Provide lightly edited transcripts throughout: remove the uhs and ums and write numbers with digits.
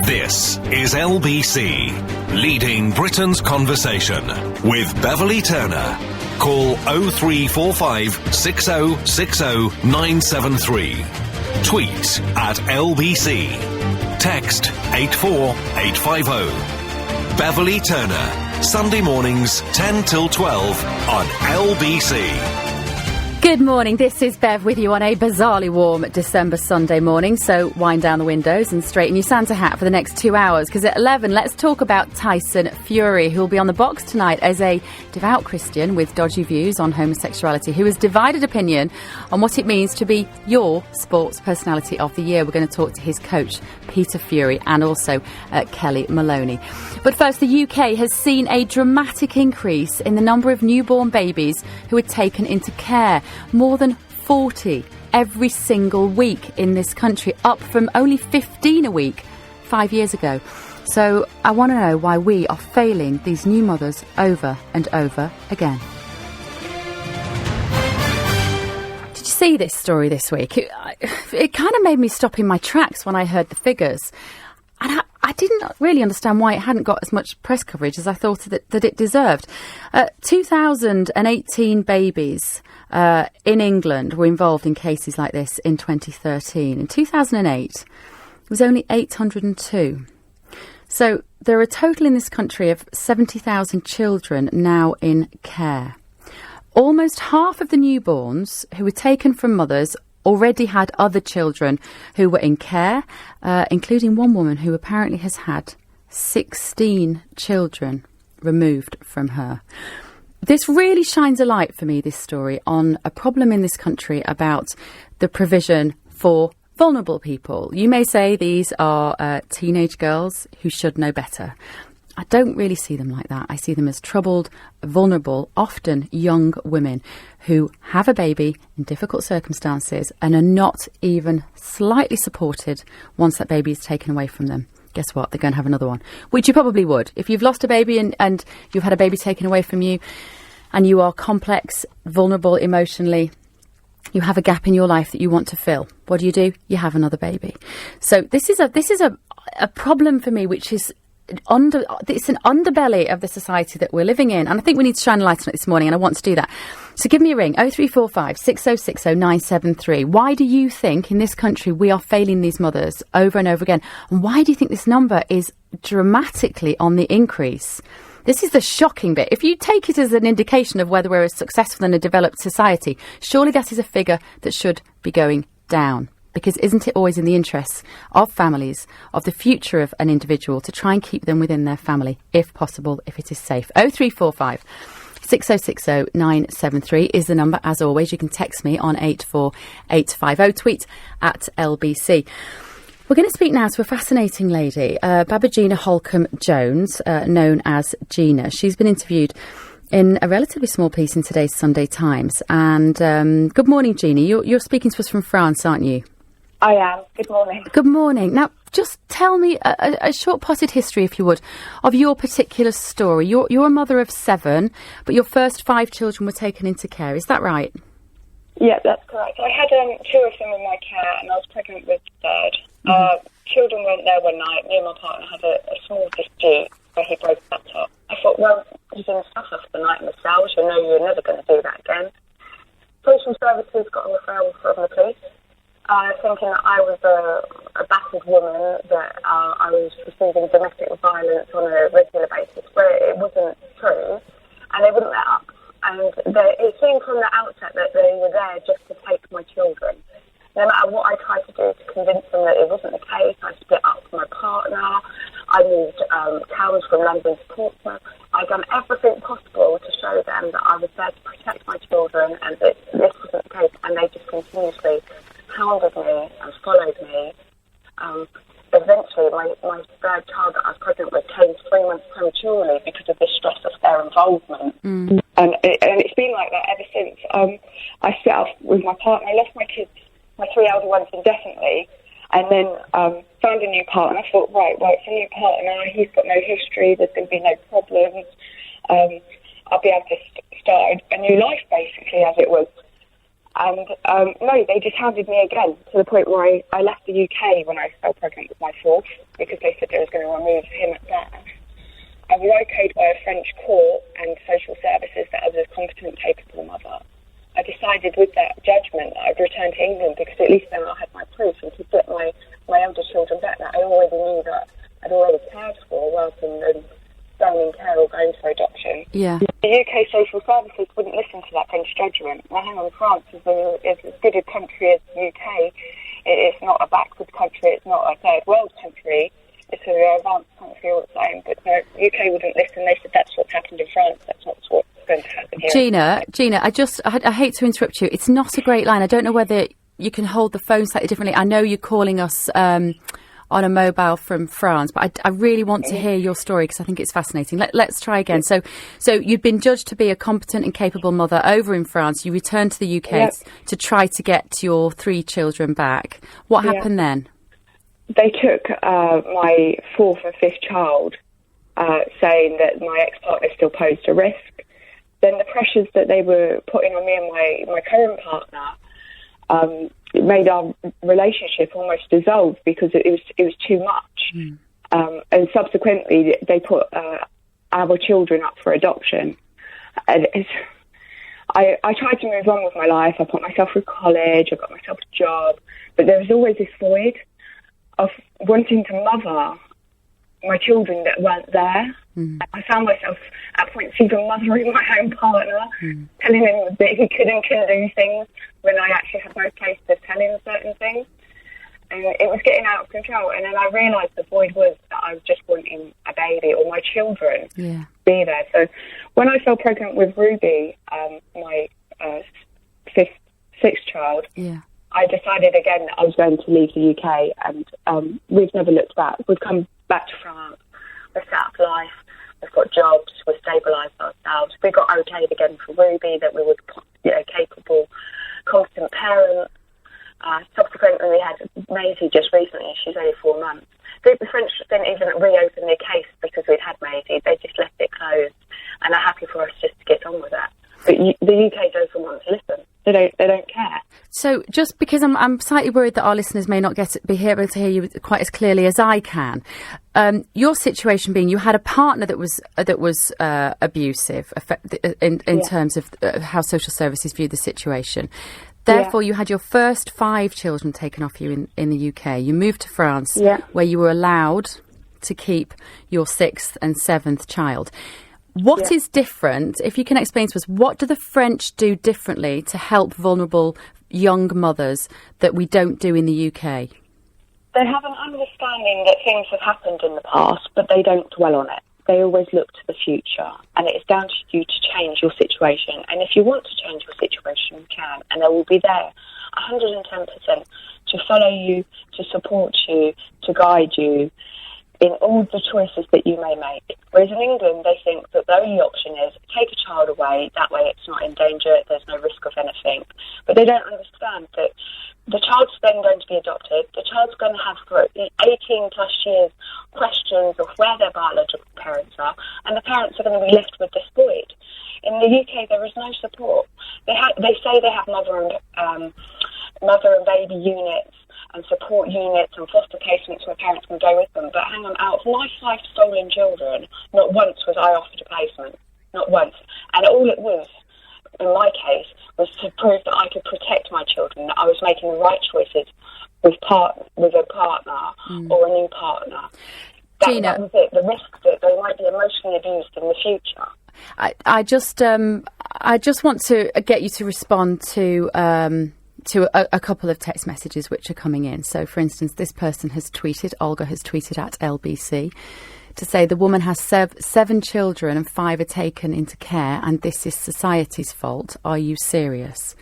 This is LBC, leading Britain's conversation with Beverly Turner. Call 0345 6060 973. Tweet at LBC. Text 84850. Beverly Turner, Sunday mornings 10 till 12 on LBC. Good morning, this is Bev with you on a bizarrely warm December Sunday morning, so wind down the windows and straighten your Santa hat for the next 2 hours, because at 11 let's talk about Tyson Fury, who will be on the box tonight as a devout Christian with dodgy views on homosexuality, who has divided opinion on what it means to be your sports personality of the year. We're going to talk to his coach, Peter Fury, and also Kelly Maloney. But first, the UK has seen a dramatic increase in the number of newborn babies who are taken into care. More than 40 every single week in this country, up from only 15 a week 5 years ago. So I want to know why we are failing these new mothers over and over again. Did you see this story this week? It kind of made me stop in my tracks when I heard the figures. And I didn't really understand why it hadn't got as much press coverage as I thought that it deserved. 2018 babies in England were involved in cases like this in 2013. In 2008, it was only 802. So there are a total in this country of 70,000 children now in care. Almost half of the newborns who were taken from mothers already had other children who were in care, including one woman who apparently has had 16 children removed from her. This really shines a light for me, this story, on a problem in this country about the provision for vulnerable people. You may say these are teenage girls who should know better. I don't really see them like that. I see them as troubled, vulnerable, often young women who have a baby in difficult circumstances and are not even slightly supported once that baby is taken away from them. Guess what? They're going to have another one, which you probably would. If you've lost a baby and you've had a baby taken away from you and you are complex, vulnerable emotionally, you have a gap in your life that you want to fill. What do? You have another baby. So this is a problem for me, which is it's an underbelly of the society that we're living in, and I think we need to shine a light on it this morning, and I want to do that. So give me a ring, 0345 6060 973. Why do you think in this country we are failing these mothers over and over again? And why do you think this number is dramatically on the increase? This is the shocking bit. If you take it as an indication of whether we're as successful in a developed society, surely that is a figure that should be going down. Because isn't it always in the interests of families, of the future of an individual, to try and keep them within their family, if possible, if it is safe? 0345 6060 973 is the number. As always, you can text me on 84850. Tweet at LBC. We're going to speak now to a fascinating lady, Gena Holcomb-Jones, known as Gena. She's been interviewed in a relatively small piece in today's Sunday Times. And good morning, Gena. You're speaking to us from France, aren't you? I am. Good morning. Good morning. Now, just tell me a short potted history, if you would, of your particular story. You're a mother of 7, but your first 5 children were taken into care. Is that right? Yeah, that's correct. I had 2 of them in my care, and I was pregnant with the 3rd. Children went there one night. Me and my partner had a small dispute where he broke that up. I thought, well, he's in suffer for the night in the cells. You know you're never going to do that again. Social services got a referral from the police. Thinking that I was a battered woman, that I was receiving domestic violence on a regular basis, where it wasn't true, and they wouldn't let up. And it seemed from the outset that they were there just to take my children. No matter what I tried to do to convince them that it wasn't the case, I split up with my partner, I moved towns from London to Portsmouth. I'd done everything possible to show them that I was there to protect my children and that this wasn't the case, and they just continuously hounded me and followed me. Eventually, my 3rd child that I was pregnant with came 3 months prematurely because of the stress of their involvement. And it's been like that ever since. I split up with my partner. I left my kids, my 3 elder ones, indefinitely, and then found a new partner. I thought, right, well, it's a new partner. He's got no history. There's going to be no problems. I'll be able to start a new life, basically, as it was. And no, they just hounded me again, to the point where I left the UK when I fell pregnant with my 4th, because they said there had already cared for rather than going in care or going for adoption. Yeah. The UK social services wouldn't listen to that French judgment. Now, hang on, France is as good a country as the UK. It's not a backward country. It's not a third world country. It's an advanced country all the same. But the UK wouldn't listen. They said that's what's happened in France. That's not what's going to happen here. Gena, I hate to interrupt you. It's not a great line. I don't know whether you can hold the phone slightly differently. I know you're calling us on a mobile from France, but I really want to hear your story because I think it's fascinating. Let's try again. So you'd been judged to be a competent and capable mother over in France. You returned to the UK to try to get your 3 children back. What happened then? They took my 4th and 5th child, saying that my ex-partner still posed a risk. Then the pressures that they were putting on me and my current partner made our relationship almost dissolve because it was too much. And subsequently, they put our children up for adoption. And I tried to move on with my life. I put myself through college. I got myself a job. But there was always this void of wanting to mother my children that weren't there. I found myself at points even mothering my own partner, telling him that he could and couldn't do things when I actually had no case to tell him certain things. And it was getting out of control. And then I realised the void was that I was just wanting a baby or my children to be there. So when I fell pregnant with Ruby, my 6th child, I decided again that I was going to leave the UK, and we've never looked back. We've come back to France. We've set up life. We've got jobs. We've stabilised ourselves. We got okayed again for Ruby that we were capable, competent parents. Subsequently, we had Maisie just recently. She's only 4 months. The French didn't even reopen their case because we'd had Maisie. They just left it closed and are happy for us just to get on with that. But the UK doesn't want to listen. They don't care. So just because I'm slightly worried that our listeners may not be able to hear you quite as clearly as I can. Your situation being you had a partner that was abusive in terms of how social services view the situation. Therefore, you had your first 5 children taken off you in the UK. You moved to France where you were allowed to keep your 6th and 7th child. What is different, if you can explain to us, what do the French do differently to help vulnerable young mothers that we don't do in the UK? They have an understanding that things have happened in the past, but they don't dwell on it. They always look to the future, and it is down to you to change your situation. And if you want to change your situation, you can, and they will be there 110% to follow you, to support you, to guide you in all the choices that you may make. Whereas in England, they think that the only option is take a child away, that way it's not in danger, there's no risk of anything. But they don't understand that the child's then going to be adopted, the child's going to have for 18 plus years questions of where their biological parents are, and the parents are going to be left with this void. In the UK, there is no support. They say they have mother and baby units and support units and foster placements where parents can go with them. But hang on, out of my 5 stolen children, not once was I offered a placement. Not once. And all it was, in my case, was to prove that I could protect my children, that I was making the right choices with a partner or a new partner. Gena, that was it, the risk that they might be emotionally abused in the future. I just want to get you to respond to a couple of text messages which are coming in. So, for instance, this person has tweeted, Olga has tweeted at LBC, to say the woman has 7 children and 5 are taken into care and this is society's fault. Are you serious?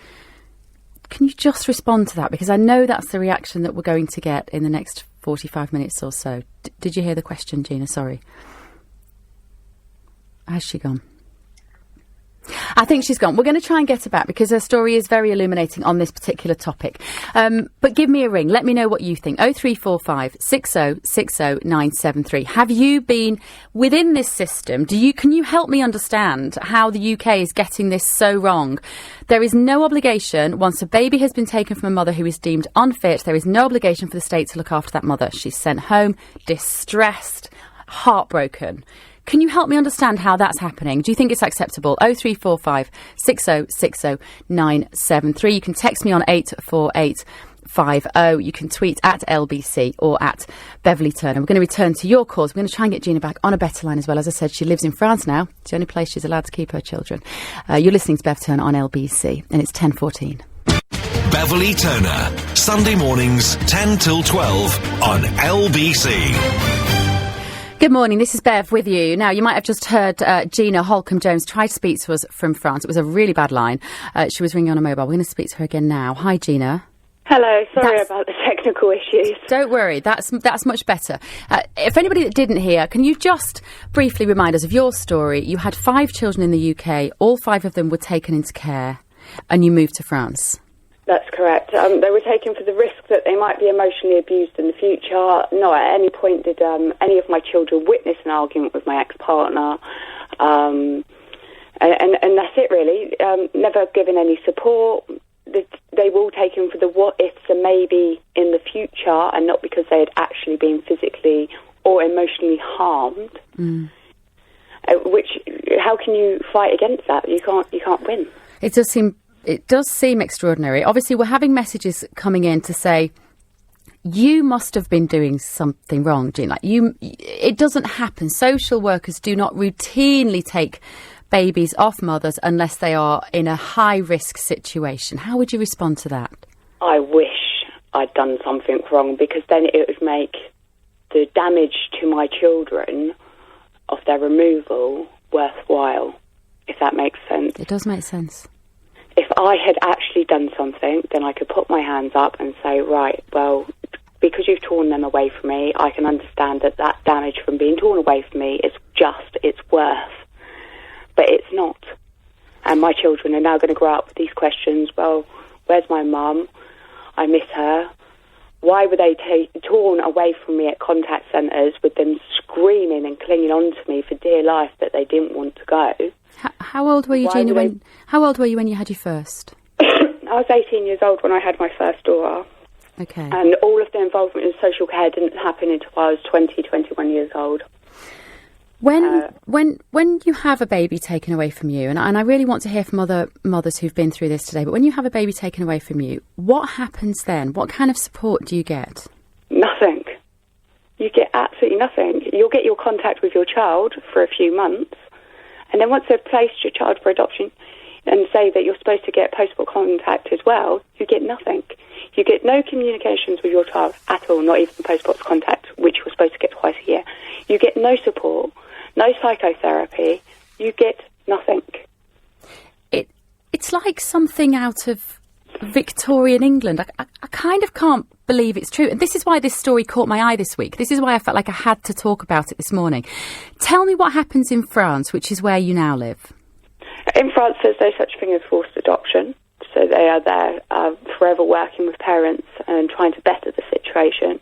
Can you just respond to that? Because I know that's the reaction that we're going to get in the next 45 minutes or so. Did you hear the question, Gena? Sorry. Has she gone? I think she's gone. We're going to try and get her back because her story is very illuminating on this particular topic. But give me a ring. Let me know what you think. 0345 6060 973. Have you been within this system? Can you help me understand how the UK is getting this so wrong? There is no obligation once a baby has been taken from a mother who is deemed unfit. There is no obligation for the state to look after that mother. She's sent home, distressed, heartbroken. Can you help me understand how that's happening? Do you think it's acceptable? 0345 6060 973. You can text me on 848 84850. You can tweet at LBC or at Beverly Turner. We're going to return to your calls. We're going to try and get Gena back on a better line as well. As I said, she lives in France now. It's the only place she's allowed to keep her children. You're listening to Bev Turner on LBC, and it's 10:14. Beverly Turner, Sunday mornings 10 till 12 on LBC. Good morning, this is Bev with you. Now, you might have just heard Gena Holcomb-Jones try to speak to us from France. It was a really bad line. She was ringing on a mobile. We're going to speak to her again now. Hi, Gena. Hello, sorry about the technical issues. Don't worry, that's much better. If anybody that didn't hear, can you just briefly remind us of your story? You had 5 children in the UK, all 5 of them were taken into care, and you moved to France. That's correct. They were taken for the risk that they might be emotionally abused in the future. No, at any point did any of my children witness an argument with my ex-partner. And that's it, really. Never given any support. They were all taken for the what-ifs and maybe in the future, and not because they had actually been physically or emotionally harmed. Which, how can you fight against that? You can't win. It does seem extraordinary. Obviously, we're having messages coming in to say, you must have been doing something wrong, Gena. It doesn't happen. Social workers do not routinely take babies off mothers unless they are in a high-risk situation. How would you respond to that? I wish I'd done something wrong, because then it would make the damage to my children of their removal worthwhile, if that makes sense. It does make sense. If I had actually done something, then I could put my hands up and say, right, well, because you've torn them away from me, I can understand that damage from being torn away from me is just its worth. But it's not. And my children are now going to grow up with these questions. Well, where's my mum? I miss her. Why were they torn away from me at contact centres with them screaming and clinging on to me for dear life that they didn't want to go? How old were you, Gena, how old were you when you had your first? I was 18 years old when I had my first daughter. Okay. And all of the involvement in social care didn't happen until I was 20, 21 years old. When you have a baby taken away from you, and I really want to hear from other mothers who've been through this today, but when you have a baby taken away from you, what happens then? What kind of support do you get? Nothing. You get absolutely nothing. You'll get your contact with your child for a few months, and then once they've placed your child for adoption and say that you're supposed to get post-op contact as well, you get nothing. You get no communications with your child at all, not even post-op contact, which you're supposed to get twice a year. You get no support, no psychotherapy. You get nothing. It's like something out of Victorian England. I kind of can't believe it's true. And this is why this story caught my eye this week. This is why I felt like I had to talk about it this morning. Tell me what happens in France, which is where you now live. In France, there's no such thing as forced adoption. So they are there forever working with parents and trying to better the situation.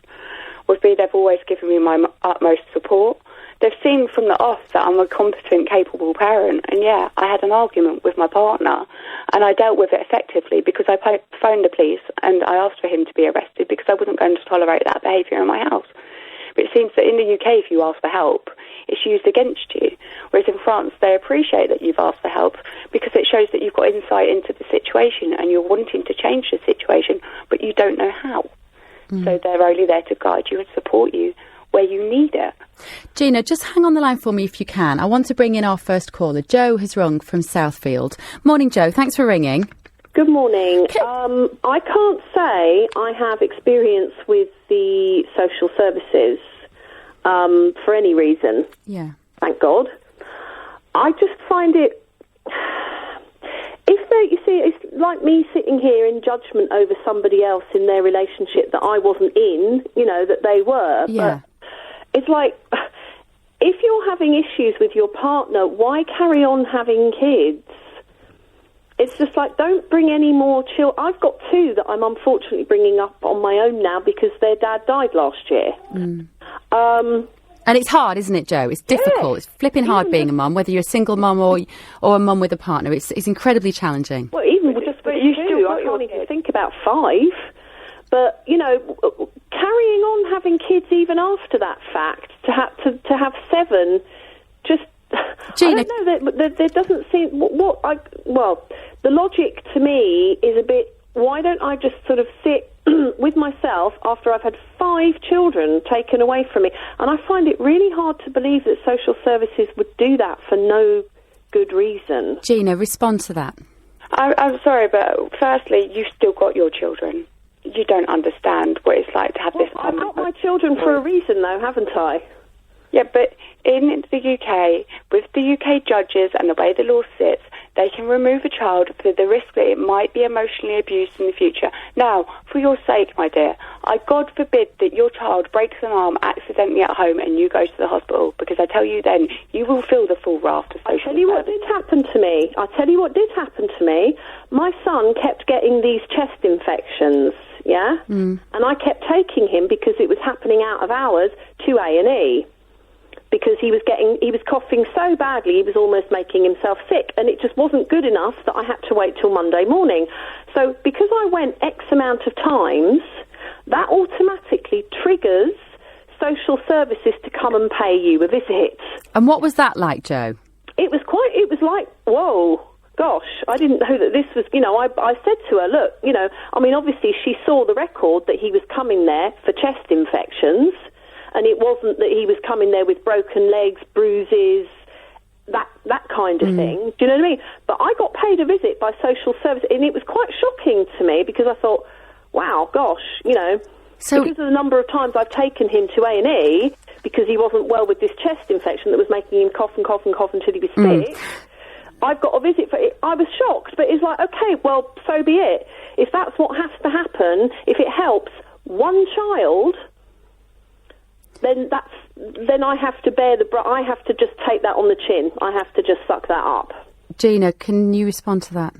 With me, they've always given me my utmost support. They've seen from the off that I'm a competent, capable parent. And yeah, I had an argument with my partner and I dealt with it effectively because I phoned the police and I asked for him to be arrested because I wasn't going to tolerate that behaviour in my house. But it seems that in the UK, if you ask for help, it's used against you. Whereas in France, they appreciate that you've asked for help because it shows that you've got insight into the situation and you're wanting to change the situation, but you don't know how. So they're only there to guide you and support you where you need it. Gena, just hang on the line for me if you can. I want to bring in our first caller. Joe has rung from Southfield. Morning, Joe. Thanks for ringing. Good morning. I can't say I have experience with the social services for any reason. Yeah. Thank God. I just find it... You see, it's like me sitting here in judgment over somebody else in their relationship that I wasn't in, that they were. Yeah. But it's like, if you're having issues with your partner, why carry on having kids? It's just like, don't bring any more children. I've got 2 that I'm unfortunately bringing up on my own now because their dad died last year. And it's hard, isn't it, Joe? It's difficult. Yeah. It's flipping hard being a mum, whether you're a single mum or a mum with a partner. It's incredibly challenging. Well, even with you still I can't even think about 5. But, carrying on having kids even after that fact, to have 7, just... Gena, I don't know, there doesn't seem... the logic to me is a bit why don't I just sort of sit with myself after I've had 5 children taken away from me? And I find it really hard to believe that social services would do that for no good reason. Gena, respond to that. I'm sorry, but firstly, you've still got your children. You don't understand what it's like to have this. I've got my children for a reason, though, haven't I? Yeah, but in the UK, with the UK judges and the way the law sits, they can remove a child for the risk that it might be emotionally abused in the future. Now, for your sake, my dear, God forbid that your child breaks an arm accidentally at home and you go to the hospital, because I tell you then, you will feel the full raft of social service. I'll tell you what did happen to me. My son kept getting these chest infections, yeah? And I kept taking him, because it was happening out of hours, to A&E. Because he was coughing so badly, he was almost making himself sick, and it just wasn't good enough that I had to wait till Monday morning. So because I went X amount of times, that automatically triggers social services to come and pay you a visit. And what was that like, Jo? It was like, whoa, gosh, I didn't know that this was, I said to her, look, obviously she saw the record that he was coming there for chest infections. And it wasn't that he was coming there with broken legs, bruises, that kind of thing. Do you know what I mean? But I got paid a visit by social service, and it was quite shocking to me, because I thought, wow, gosh, So, because of the number of times I've taken him to A&E, because he wasn't well with this chest infection that was making him cough and cough and cough until he was sick, I've got a visit for it. I was shocked, but it's like, okay, well, so be it. If that's what has to happen, if it helps one child, then I have to bear I have to just take that on the chin. I have to just suck that up. Gena, can you respond to that?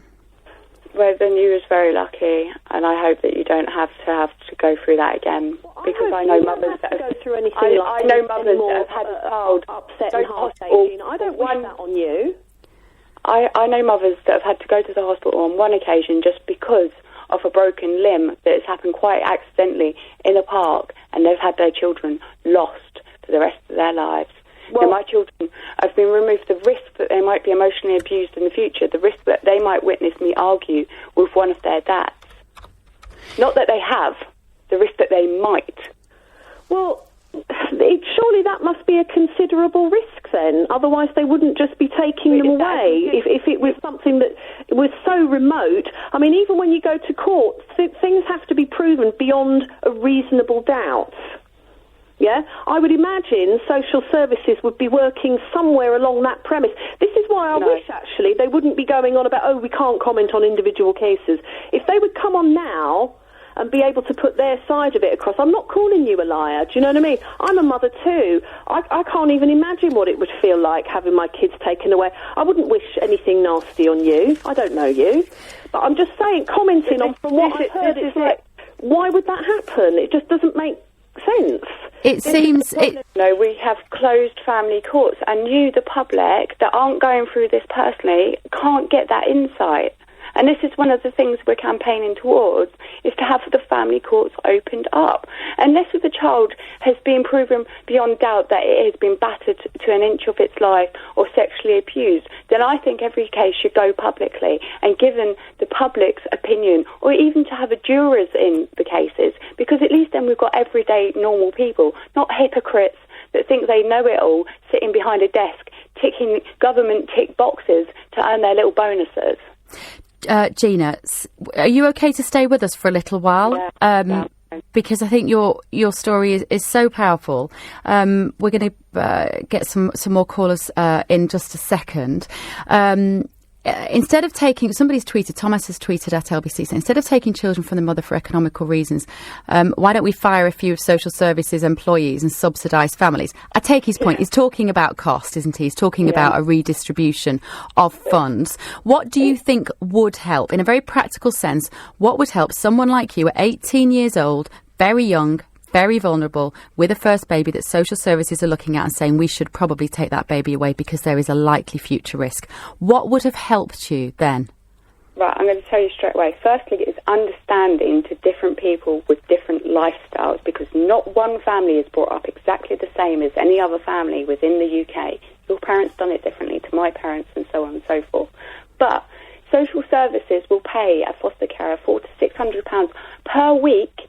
Well, then you was very lucky, and I hope that you don't have to go through that again. Because I know mothers that have go through anything I know mothers that have had a child upset and heartache. I don't wish that on you. I know mothers that have had to go to the hospital on one occasion just because of a broken limb that has happened quite accidentally in a park, and they've had their children lost for the rest of their lives. Well, my children have been removed. The risk that they might be emotionally abused in the future, the risk that they might witness me argue with one of their dads. Not that they have, the risk that they might. Well, surely that must be a considerable risk then. Otherwise they wouldn't just be taking them away. If it was something that was so remote. I mean, even when you go to court, things have to be proven beyond a reasonable doubt. Yeah? I would imagine social services would be working somewhere along that premise. This is why I wish, actually, they wouldn't be going on about, we can't comment on individual cases. If they would come on now and be able to put their side of it across. I'm not calling you a liar, do you know what I mean? I'm a mother too. I can't even imagine what it would feel like having my kids taken away. I wouldn't wish anything nasty on you. I don't know you. But I'm just saying, commenting on from what I've heard, it's like, why would that happen? It just doesn't make sense. It seems... No, we have closed family courts, and you, the public, that aren't going through this personally, can't get that insight. And this is one of the things we're campaigning towards, is to have the family courts opened up. Unless the child has been proven beyond doubt that it has been battered to an inch of its life or sexually abused, then I think every case should go publicly and given the public's opinion, or even to have a jurors in the cases, because at least then we've got everyday normal people, not hypocrites that think they know it all, sitting behind a desk, ticking government tick boxes to earn their little bonuses. Gena, are you okay to stay with us for a little while? Yeah. Because I think your story is so powerful. We're going to get some more callers in just a second. Instead of taking, somebody's tweeted, Thomas has tweeted at LBC, so instead of taking children from the mother for economical reasons, why don't we fire a few of social services employees and subsidise families? I take his point. He's talking about cost, isn't he? He's talking about a redistribution of funds. What do you think would help, in a very practical sense, what would help someone like you at 18 years old, very young, very vulnerable, with a first baby that social services are looking at and saying we should probably take that baby away because there is a likely future risk? What would have helped you then? Right, I'm going to tell you straight away. Firstly, it's understanding to different people with different lifestyles, because not one family is brought up exactly the same as any other family within the UK. Your parents done it differently to my parents and so on and so forth. But social services will pay a foster carer £400 to £600 per week,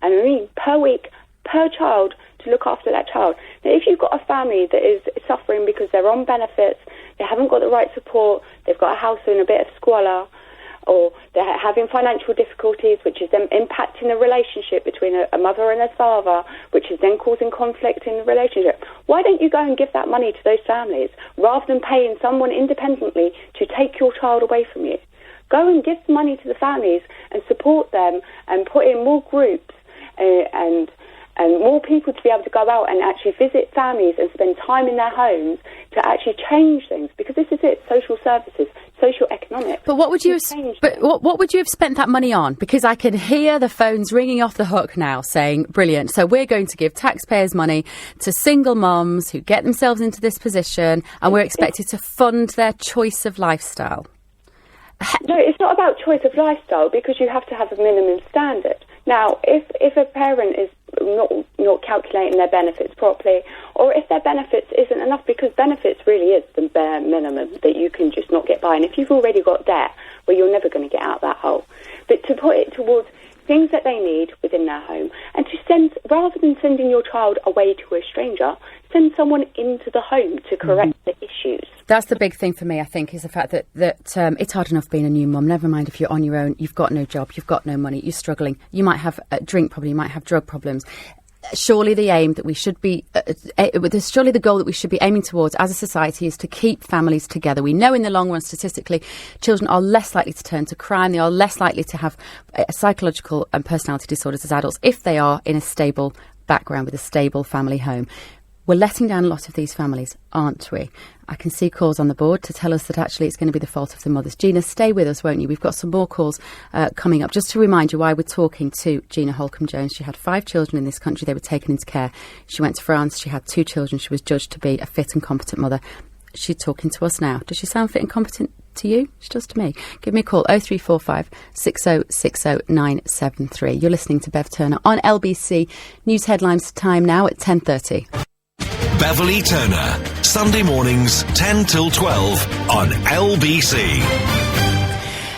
and I mean per week, per child, to look after that child. Now, if you've got a family that is suffering because they're on benefits, they haven't got the right support, they've got a house in a bit of squalor, or they're having financial difficulties, which is then impacting the relationship between a mother and a father, which is then causing conflict in the relationship. Why don't you go and give that money to those families rather than paying someone independently to take your child away from you? Go and give money to the families and support them and put in more groups and more people to be able to go out and actually visit families and spend time in their homes to actually change things, because this is it, social services, social economics. But what would you what would you have spent that money on? Because I can hear the phones ringing off the hook now saying, brilliant, so we're going to give taxpayers' money to single mums who get themselves into this position, and we're expected to fund their choice of lifestyle. No, it's not about choice of lifestyle, because you have to have a minimum standard. Now, if a parent is not calculating their benefits properly, or if their benefits isn't enough, because benefits really is the bare minimum that you can just not get by. And if you've already got debt, well, you're never going to get out of that hole. But to put it towards things that they need within their home, and to send, rather than sending your child away to a stranger, send someone into the home to correct the issues. That's the big thing for me, I think, is the fact that it's hard enough being a new mum. Never mind if you're on your own, you've got no job, you've got no money, you're struggling. You might have a drink problem, you might have drug problems. Surely the aim that we should be, surely the goal that we should be aiming towards as a society is to keep families together. We know in the long run, statistically, children are less likely to turn to crime. They are less likely to have psychological and personality disorders as adults if they are in a stable background with a stable family home. We're letting down a lot of these families, aren't we? I can see calls on the board to tell us that actually it's going to be the fault of the mothers. Gena, stay with us, won't you? We've got some more calls coming up. Just to remind you why we're talking to Gena Holcombe-Jones. She had 5 children in this country. They were taken into care. She went to France. She had 2 children. She was judged to be a fit and competent mother. She's talking to us now. Does she sound fit and competent to you? She does to me. Give me a call, 0345 6060 973. You're listening to Bev Turner on LBC. News headlines time now at 10:30. Beverly Turner, Sunday mornings 10 till 12 on LBC.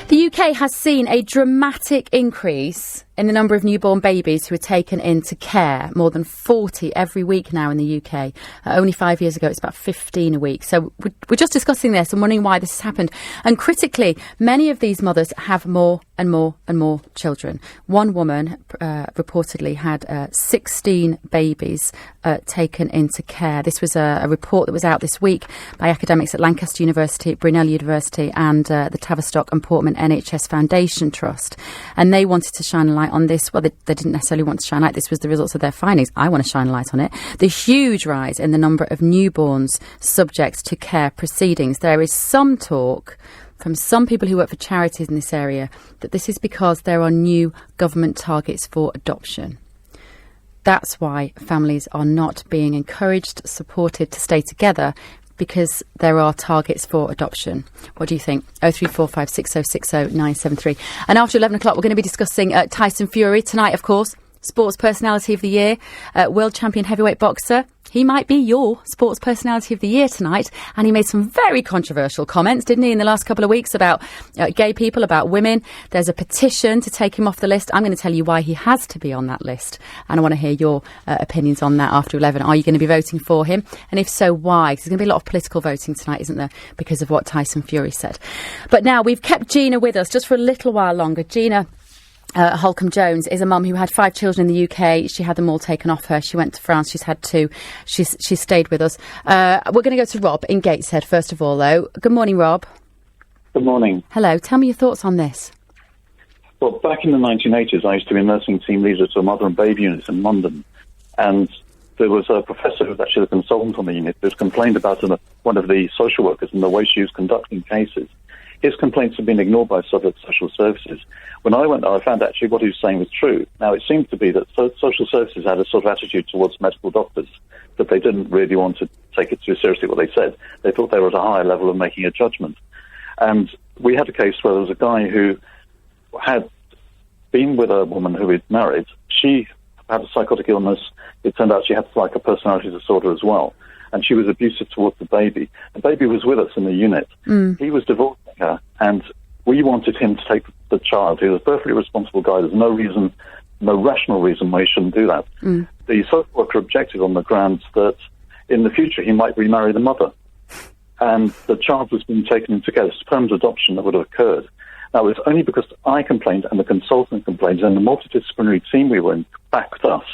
The UK has seen a dramatic increase in the number of newborn babies who are taken into care, more than 40 every week now in the UK. Only 5 years ago, it's about 15 a week. So we're just discussing this and wondering why this has happened. And critically, many of these mothers have more and more and more children. One woman reportedly had 16 babies taken into care. This was a report that was out this week by academics at Lancaster University, Brunel University and the Tavistock and Portman NHS Foundation Trust. And they wanted to shine a light on this. Well, they didn't necessarily want to shine a light. This was the results of their findings. I want to shine a light on it. The huge rise in the number of newborns subject to care proceedings. There is some talk from some people who work for charities in this area that this is because there are new government targets for adoption. That's why families are not being encouraged, supported to stay together, because there are targets for adoption. What do you think? 0345 6060 973. And after 11 o'clock, we're going to be discussing Tyson Fury tonight, of course. Sports Personality of the Year, World Champion Heavyweight Boxer. He might be your Sports Personality of the Year tonight. And he made some very controversial comments, didn't he, in the last couple of weeks about gay people, about women. There's a petition to take him off the list. I'm going to tell you why he has to be on that list. And I want to hear your opinions on that after 11. Are you going to be voting for him? And if so, why? Because there's going to be a lot of political voting tonight, isn't there, because of what Tyson Fury said. But now we've kept Gena with us just for a little while longer. Gena Holcombe-Jones is a mum who had 5 children in the UK. She had them all taken off her. She went to France. She's had 2. She's stayed with us. We're going to go to Rob in Gateshead first of all, though. Good morning, Rob. Good morning. Hello. Tell me your thoughts on this. Well, back in the 1980s, I used to be a nursing team leader to a mother and baby unit in London. And there was a professor who was actually a consultant on the unit who complained about one of the social workers and the way she was conducting cases. His complaints had been ignored by Southwark Social Services. When I went there, I found actually what he was saying was true. Now, it seemed to be that social services had a sort of attitude towards medical doctors, that they didn't really want to take it too seriously what they said. They thought they were at a higher level of making a judgment. And we had a case where there was a guy who had been with a woman who he'd married. She had a psychotic illness. It turned out she had like a personality disorder as well. And she was abusive towards the baby. The baby was with us in the unit. He was divorcing her, and We wanted him to take the child. He was a perfectly responsible guy. There's no reason, no rational reason why he shouldn't do that. The social worker objected on the grounds that in the future he might remarry the mother. And the child was being taken into care. It's permanent adoption that would have occurred. Now, it was only because I complained and the consultant complained and the multidisciplinary team we were in backed us.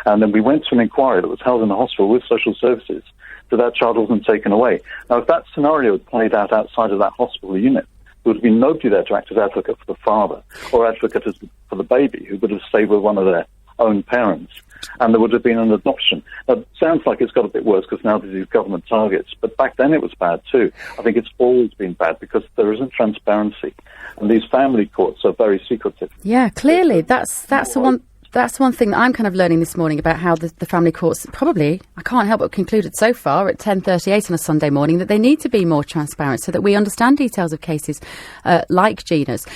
And then we went to an inquiry that was held in the hospital with social services that child wasn't taken away. Now, if that scenario had played out outside of that hospital unit, there would have been nobody there to act as advocate for the father or advocate for the baby, who would have stayed with one of their own parents. And there would have been an adoption. Now, it sounds like it's got a bit worse because now there's these government targets, but back then it was bad too. I think it's always been bad because there isn't transparency, and these family courts are very secretive. Yeah, clearly, that's the one thing that I'm kind of learning this morning about how the family courts probably, I can't help but concluded so far at 10:38 on a Sunday morning, that they need to be more transparent so that we understand details of cases like Gena's.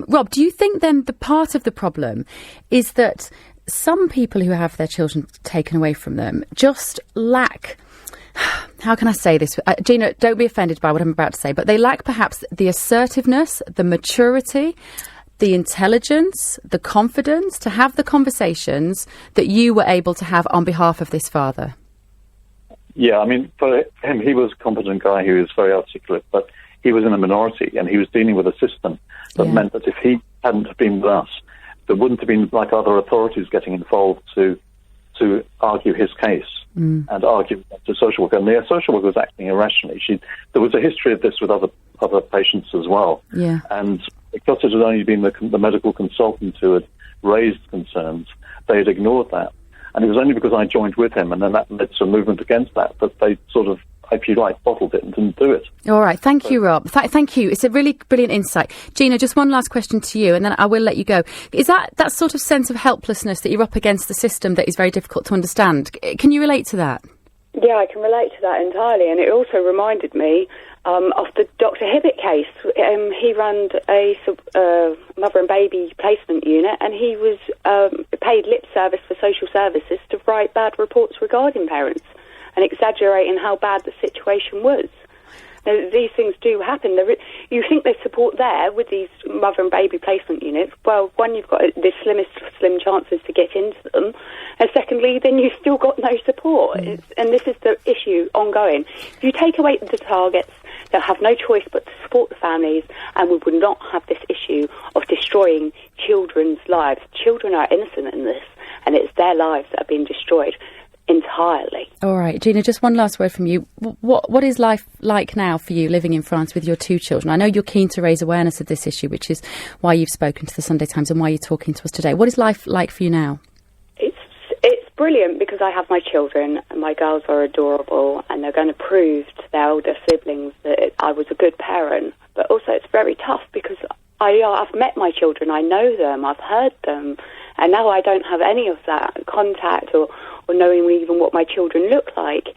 Rob, do you think then the part of the problem is that some people who have their children taken away from them just lack, how can I say this? Gena, don't be offended by what I'm about to say, but they lack perhaps the assertiveness, the maturity, the intelligence, the confidence to have the conversations that you were able to have on behalf of this father? Yeah, I mean, for him, he was a competent guy who was very articulate, but he was in a minority and he was dealing with a system that meant that if he hadn't been with us, there wouldn't have been like other authorities getting involved to argue his case and argue to social worker. And the social worker was acting irrationally. There was a history of this with other patients as well. Yeah. And because it had only been the medical consultant who had raised concerns, they had ignored that. And it was only because I joined with him, and then that led to a movement against that they sort of, if you like, bottled it and didn't do it. All right. Thank you, Rob. Thank you. It's a really brilliant insight. Gena, just one last question to you, and then I will let you go. Is that sort of sense of helplessness that you're up against the system that is very difficult to understand? Can you relate to that? Yeah, I can relate to that entirely. And it also reminded me of the Dr. Hibbett case. He ran a mother and baby placement unit, and he was paid lip service for social services to write bad reports regarding parents and exaggerating how bad the situation was. Now, these things do happen. You think there's support there with these mother and baby placement units. Well, one, you've got the slim chances to get into them. And secondly, then you've still got no support. And this is the issue ongoing. If you take away the targets, they'll have no choice but to support the families, and we would not have this issue of destroying children's lives. Children are innocent in this, and it's their lives that are being destroyed entirely. All right, Gena, just one last word from you. What is life like now for you living in France with your two children? I know you're keen to raise awareness of this issue, which is why you've spoken to the Sunday Times and why you're talking to us today. What is life like for you now? It's brilliant because I have my children, and my girls are adorable, and they're going to prove to their older siblings that I was a good parent. But also it's very tough because I've met my children, I know them, I've heard them, and now I don't have any of that contact or knowing even what my children look like.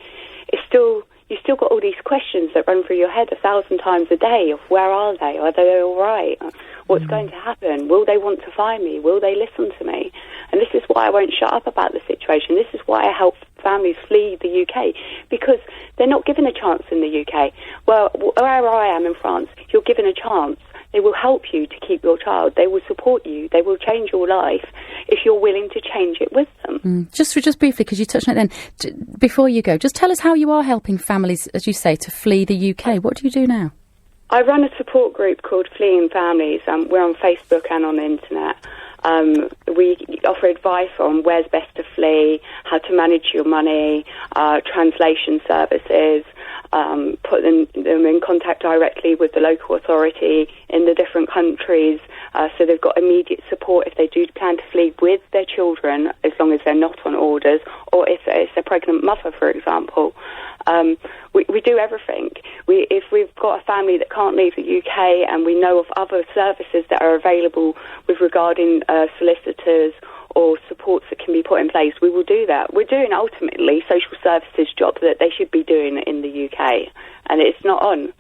You've still got all these questions that run through your head 1,000 times a day of where are they? Are they all right? What's going to happen? Will they want to find me? Will they listen to me? And this is why I won't shut up about the situation. This is why I help families flee the UK, because they're not given a chance in the UK. Well, where I am in France, you're given a chance. They will help you to keep your child. They will support you. They will change your life if you're willing to change it with them. Just briefly, because you touched on it then, before you go, just tell us how you are helping families, as you say, to flee the UK. What do you do now? I run a support group called Fleeing Families. We're on Facebook and on the internet. We offer advice on where's best to flee, how to manage your money, translation services, put them in contact directly with the local authority in the different countries, so they've got immediate support if they do plan to flee with their children, as long as they're not on orders, or if it's a pregnant mother, for example. We do everything. If we've got a family that can't leave the UK and we know of other services that are available with regarding solicitors or supports that can be put in place, we will do that. We're doing ultimately social services job that they should be doing in the UK, and it's not on.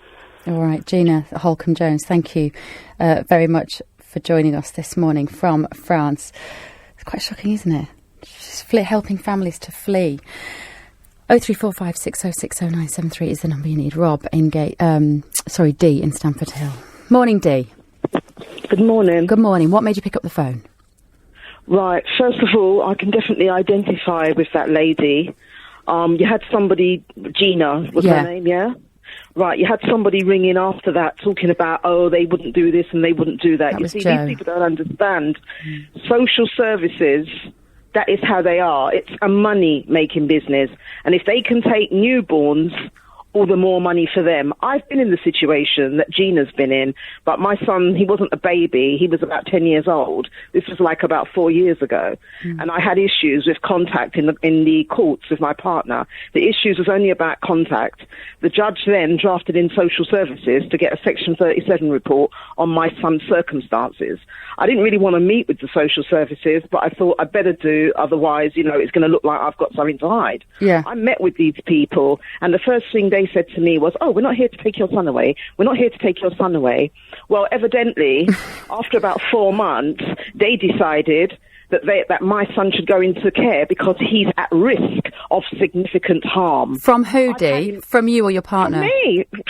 All right, Gena Holcombe-Jones, thank you very much for joining us this morning from France. It's quite shocking, isn't it? Just helping families to flee. 0345 6060 973 is the number you need. Rob in D in Stamford Hill. Morning, D. Good morning. Good morning. What made you pick up the phone? Right. First of all, I can definitely identify with that lady. You had somebody, Gena was her name, yeah? Right, you had somebody ring in after that talking about, they wouldn't do this and they wouldn't do that. You see, these people don't understand. Social services, that is how they are. It's a money-making business. And if they can take newborns, all the more money for them. I've been in the situation that Gena's been in, but my son, he wasn't a baby. He was about 10 years old. This was like about 4 years ago. And I had issues with contact in the courts with my partner. The issues was only about contact. The judge then drafted in social services to get a Section 37 report on my son's circumstances. I didn't really want to meet with the social services, but I thought I'd better do, otherwise, it's going to look like I've got something to hide. Yeah. I met with these people, and the first thing they said to me was, we're not here to take your son away. We're not here to take your son away. Well, evidently, after about 4 months, they decided that my son should go into care because he's at risk of significant harm. From who, Dee? From you or your partner?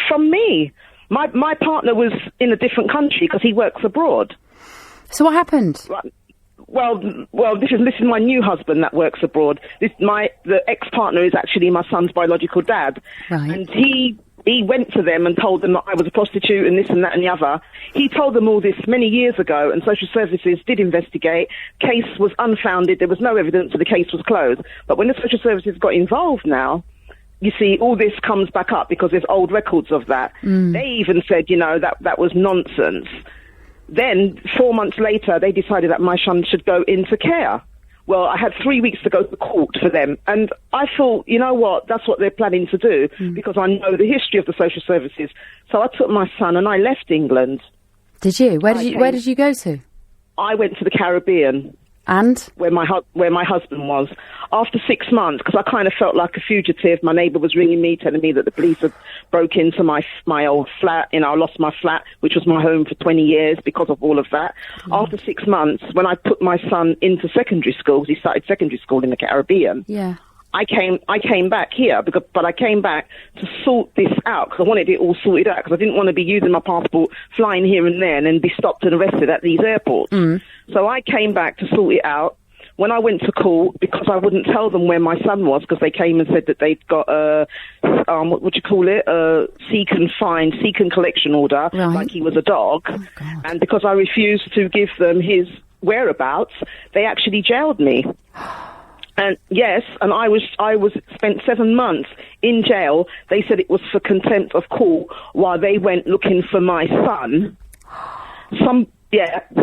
From me. My partner was in a different country because he works abroad. So what happened? Well, this is my new husband that works abroad. The ex-partner is actually my son's biological dad. Right. And he went to them and told them that I was a prostitute and this and that and the other. He told them all this many years ago, and social services did investigate. Case was unfounded. There was no evidence, so the case was closed. But when the social services got involved now, you see, all this comes back up because there's old records of that. They even said, that was nonsense. Then, 4 months later, they decided that my son should go into care. Well, I had 3 weeks to go to court for them. And I thought, you know what, that's what they're planning to do, because I know the history of the social services. So I took my son and I left England. Did you? Where did you go to? I went to the Caribbean. And? Where my husband was. After 6 months, because I kind of felt like a fugitive, my neighbour was ringing me, telling me that the police had broke into my old flat. I lost my flat, which was my home for 20 years because of all of that. After 6 months, when I put my son into secondary school, because he started secondary school in the Caribbean, I came back here, but I came back to sort this out, because I wanted it all sorted out, because I didn't want to be using my passport, flying here and there, and then be stopped and arrested at these airports. So I came back to sort it out. When I went to court, because I wouldn't tell them where my son was, because they came and said that they'd got a seek and collection order, like he was a dog. And because I refused to give them his whereabouts, they actually jailed me. And yes, and I was spent 7 months in jail. They said it was for contempt of court while they went looking for my son.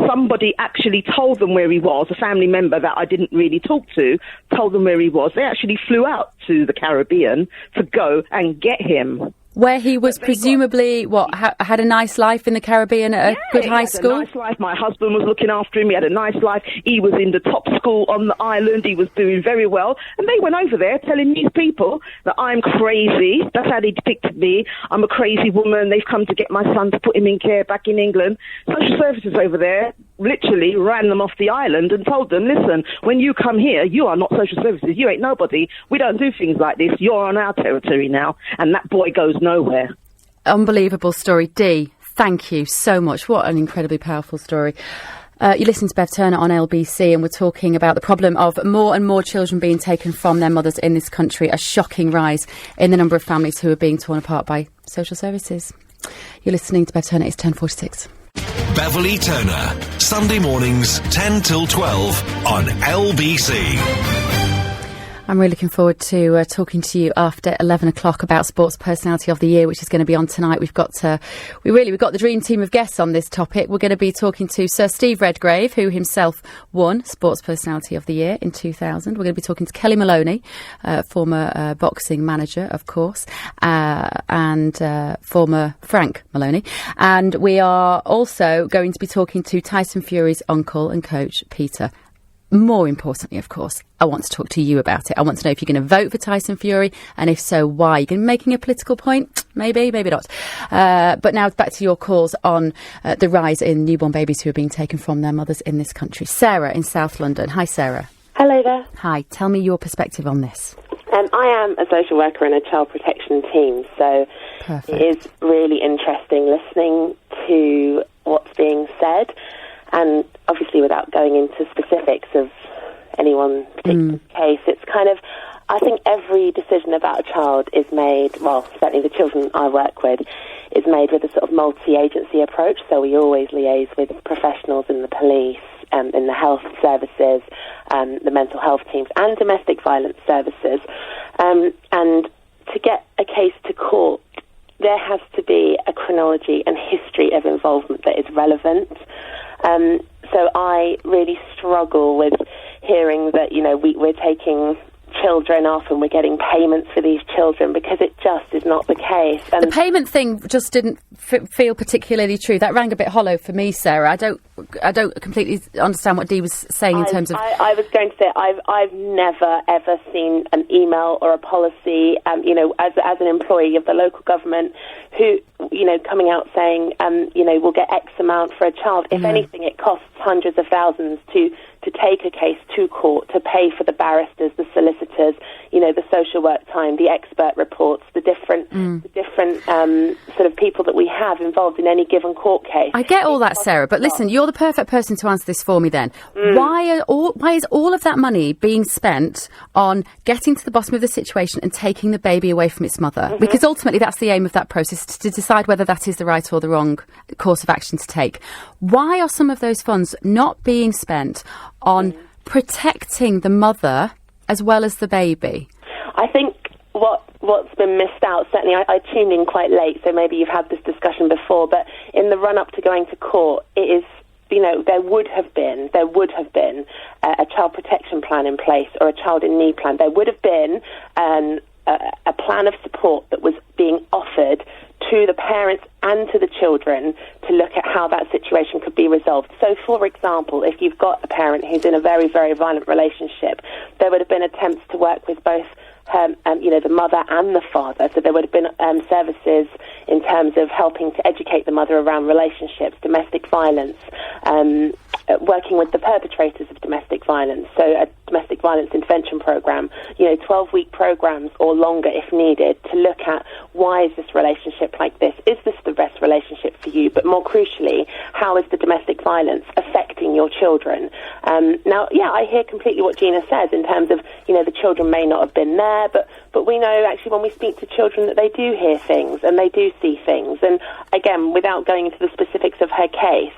Somebody actually told them where he was, a family member that I didn't really talk to, told them where he was. They actually flew out to the Caribbean to go and get him. Where he was presumably, had a nice life in the Caribbean at a good high school? He had a nice life. My husband was looking after him. He had a nice life. He was in the top school on the island. He was doing very well. And they went over there telling these people that I'm crazy. That's how they depicted me. I'm a crazy woman. They've come to get my son to put him in care back in England. Social services over there literally ran them off the island and told them, listen, when you come here, you are not social services. You ain't nobody. We don't do things like this. You're on our territory now. And that boy goes nowhere. Unbelievable story. Dee, thank you so much. What an incredibly powerful story. You're listening to Bev Turner on LBC, and we're talking about the problem of more and more children being taken from their mothers in this country, a shocking rise in the number of families who are being torn apart by social services. You're listening to Bev Turner. It's 10:46. Beverly Turner, Sunday mornings 10 till 12 on LBC. I'm really looking forward to talking to you after 11 o'clock about Sports Personality of the Year, which is going to be on tonight. We've got the dream team of guests on this topic. We're going to be talking to Sir Steve Redgrave, who himself won Sports Personality of the Year in 2000. We're going to be talking to Kelly Maloney, former boxing manager, of course, and former Frank Maloney. And we are also going to be talking to Tyson Fury's uncle and coach, Peter. More importantly, of course, I want to talk to you about it. I want to know if you're going to vote for Tyson Fury, and if so, why. You're going to be making a political point? Maybe, maybe not. But now back to your calls on the rise in newborn babies who are being taken from their mothers in this country. Sarah in South London. Hi, Sarah. Hello there. Hi. Tell me your perspective on this. I am a social worker in a child protection team, so Perfect. It is really interesting listening to what's being said. And obviously, without going into specifics of any one particular case, it's kind of, I think every decision about a child is made, well, certainly the children I work with, is made with a sort of multi-agency approach. So we always liaise with professionals in the police, in the health services, the mental health teams, and domestic violence services. And to get a case to court, there has to be a chronology and history of involvement that is relevant. So I really struggle with hearing that, we're taking children off and we're getting payments for these children, because it just is not the case. And the payment thing just didn't feel particularly true. That rang a bit hollow for me, Sarah. I don't completely understand what Dee was saying in terms of... I was going to say, I've never, ever seen an email or a policy, as an employee of the local government who, coming out saying, we'll get X amount for a child. If anything, it costs hundreds of thousands to take a case to court, to pay for the barristers, the solicitors, the social work time, the expert reports, the different sort of people that we have involved in any given court case. I get all that, Sarah, but listen, you're the perfect person to answer this for me then. Why is all of that money being spent on getting to the bottom of the situation and taking the baby away from its mother? Because ultimately that's the aim of that process, to decide whether that is the right or the wrong course of action to take. Why are some of those funds not being spent on protecting the mother as well as the baby? I think what's been missed out, certainly I tuned in quite late, so maybe you've had this discussion before, but in the run-up to going to court, it is, there would have been a child protection plan in place, or a child in need plan. There would have been a plan of support that was being offered to the parents and to the children to look at how that situation could be resolved. So, for example, if you've got a parent who's in a very, very violent relationship, there would have been attempts to work with both the mother and the father. So there would have been services in terms of helping to educate the mother around relationships, domestic violence, working with the perpetrators of domestic violence. So a domestic violence intervention program, 12-week programs or longer if needed, to look at why is this relationship like this? Is this the best relationship for you? But more crucially, how is the domestic violence affecting your children? I hear completely what Gena says in terms of, the children may not have been there, but we know actually when we speak to children that they do hear things and they do see things. And again, without going into the specifics of her case,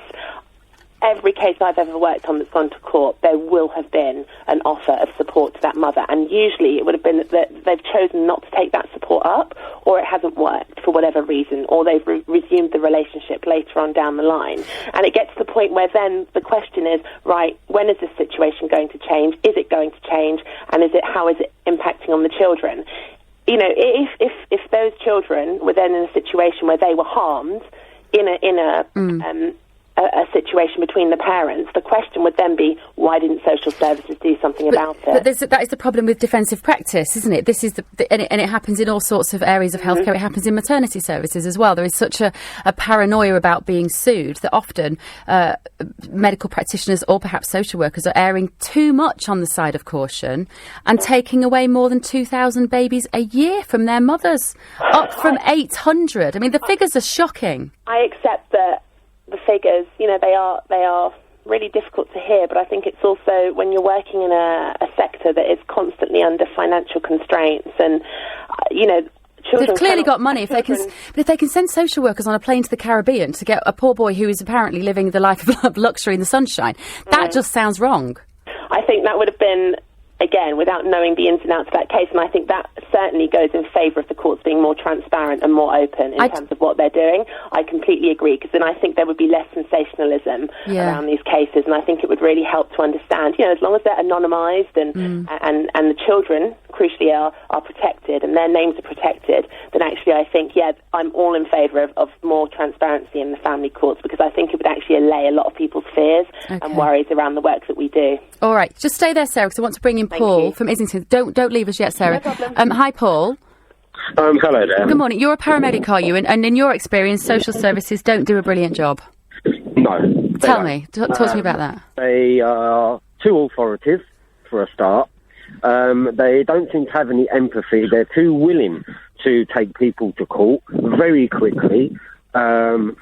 every case I've ever worked on that's gone to court, there will have been an offer of support to that mother. And usually it would have been that they've chosen not to take that support up, or it hasn't worked for whatever reason, or they've resumed the relationship later on down the line. And it gets to the point where then the question is, right, when is this situation going to change? Is it going to change? And how is it impacting on the children? If those children were then in a situation where they were harmed in a situation between the parents, the question would then be, why didn't social services do something about it? But that is the problem with defensive practice, isn't it? This is and it happens in all sorts of areas of healthcare. It happens in maternity services as well. There is such a paranoia about being sued that often medical practitioners or perhaps social workers are erring too much on the side of caution and taking away more than 2,000 babies a year from their mothers, up from 800. I mean, the figures are shocking. I accept that the figures, they are really difficult to hear, but I think it's also when you're working in a sector that is constantly under financial constraints, and children. They've clearly got money. If they can send social workers on a plane to the Caribbean to get a poor boy who is apparently living the life of luxury in the sunshine, that just sounds wrong. I think that would have been, again, without knowing the ins and outs of that case, and I think that certainly goes in favour of the courts being more transparent and more open in terms of what they're doing. I completely agree, because then I think there would be less sensationalism around these cases, and I think it would really help to understand, as long as they're anonymised and the children, crucially, are protected and their names are protected, then actually I think, I'm all in favour of more transparency in the family courts, because I think it would actually allay a lot of people's fears and worries around the work that we do. All right, just stay there, Sarah, because I want to bring in Paul from Islington. Don't leave us yet, Sarah. No problem. Hi, Paul. Hello there. Good morning. You're a paramedic, are you? And in your experience, social services don't do a brilliant job. No. Tell me. Talk to me about that. They are too authoritative, for a start. They don't seem to have any empathy. They're too willing to take people to court very quickly. And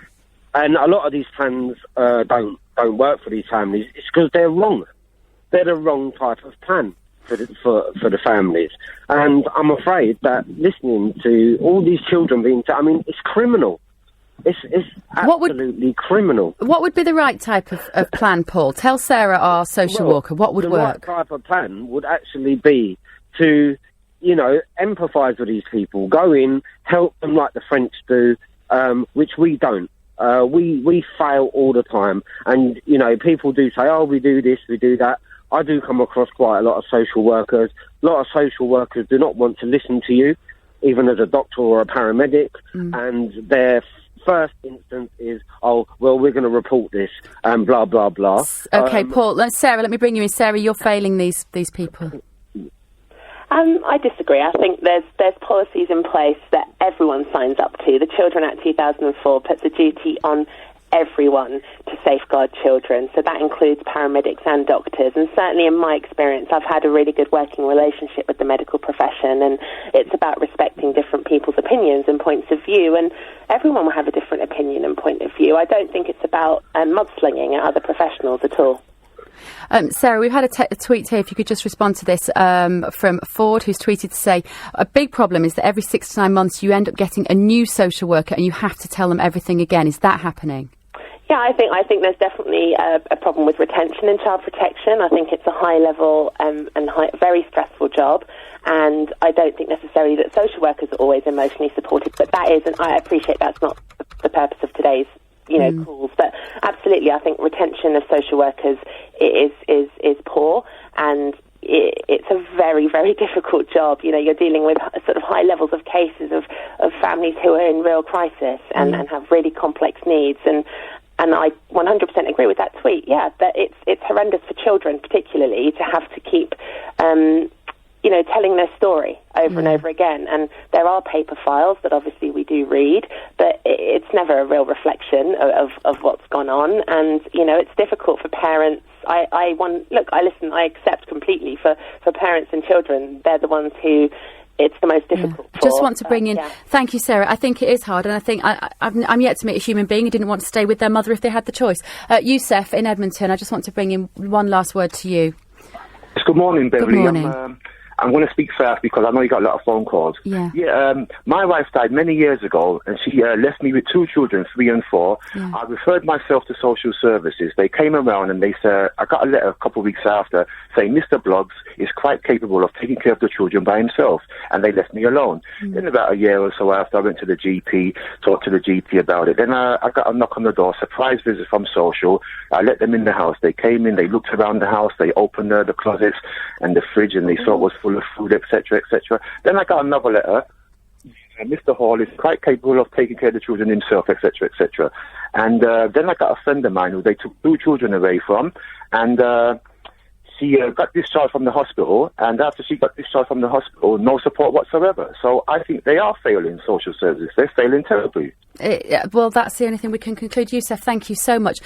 a lot of these plans don't don't work for these families, it's because they're wrong. They're the wrong type of plan for the families. And I'm afraid that listening to all these children being... it's criminal. It's absolutely criminal. What would be the right type of plan, Paul? Tell Sarah, our social worker, what would work? The right type of plan would actually be to, empathise with these people, go in, help them like the French do, which we don't. We fail all the time. And, people do say, oh, we do this, we do that. I do come across quite a lot of social workers. A lot of social workers do not want to listen to you, even as a doctor or a paramedic, and their first instance is, oh, well, we're going to report this, and blah, blah, blah. Okay, Paul. Sarah, let me bring you in. Sarah, you're failing these people. I disagree. I think there's policies in place that everyone signs up to. The Children Act 2004 puts a duty on everyone to safeguard children. So that includes paramedics and doctors. And certainly in my experience, I've had a really good working relationship with the medical profession, and it's about respecting different people's opinions and points of view. And everyone will have a different opinion and point of view. I don't think it's about mudslinging at other professionals at all. Sarah, we've had a tweet here, if you could just respond to this, from Ford, who's tweeted to say, a big problem is that every 6 to 9 months you end up getting a new social worker and you have to tell them everything again. Is that happening? Yeah, I think there's definitely a problem with retention in child protection. I think it's a high level and very stressful job, and I don't think necessarily that social workers are always emotionally supported, but that is, and I appreciate that's not the purpose of today's calls, but absolutely, I think retention of social workers is poor, and it's a very, very difficult job. You're dealing with sort of high levels of cases of families who are in real crisis and have really complex needs, and I 100% agree with that tweet. Yeah, that it's horrendous for children, particularly, to have to keep telling their story over and over again. And there are paper files that obviously we do read, but it's never a real reflection of what's gone on. And, it's difficult for parents. I listen, I accept completely for parents and children. They're the ones who it's the most difficult for. Just want to bring in... Yeah. Thank you, Sarah. I think it is hard, and I think I'm yet to meet a human being who didn't want to stay with their mother if they had the choice. Youssef in Edmonton, I just want to bring in one last word to you. Good morning, Beverly. Good morning. I'm going to speak fast because I know you got a lot of phone calls. Yeah. My wife died many years ago, and she left me with 2 children, 3 and 4. Yeah. I referred myself to social services. They came around and they said, I got a letter a couple of weeks after saying Mr. Bloggs is quite capable of taking care of the children by himself, and they left me alone. Then about a year or so after, I went to the GP, talked to the GP about it. Then I got a knock on the door, surprise visit from social. I let them in the house. They came in, they looked around the house, they opened the closets and the fridge, and they saw it was full of food, etc., etc. Then I got another letter. Mr. Hall is quite capable of taking care of the children himself, etc., etc. And then I got a friend of mine who they took 2 children away from, and she got discharged from the hospital, and after she got discharged from the hospital, no support whatsoever. So I think they are failing social services. They're failing terribly. Well, that's the only thing we can conclude. Youssef, thank you so much.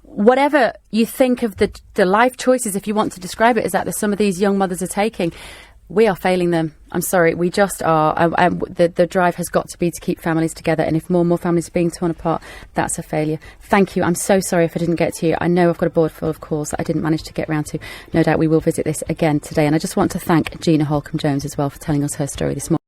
Whatever you think of the life choices, if you want to describe it as that some of these young mothers are taking, we are failing them. I'm sorry, we just are. The drive has got to be to keep families together, and if more and more families are being torn apart, that's a failure. Thank you. I'm so sorry if I didn't get to you. I know I've got a board full of calls that I didn't manage to get round to. No doubt we will visit this again today, and I just want to thank Gena Holcombe-Jones as well for telling us her story this morning.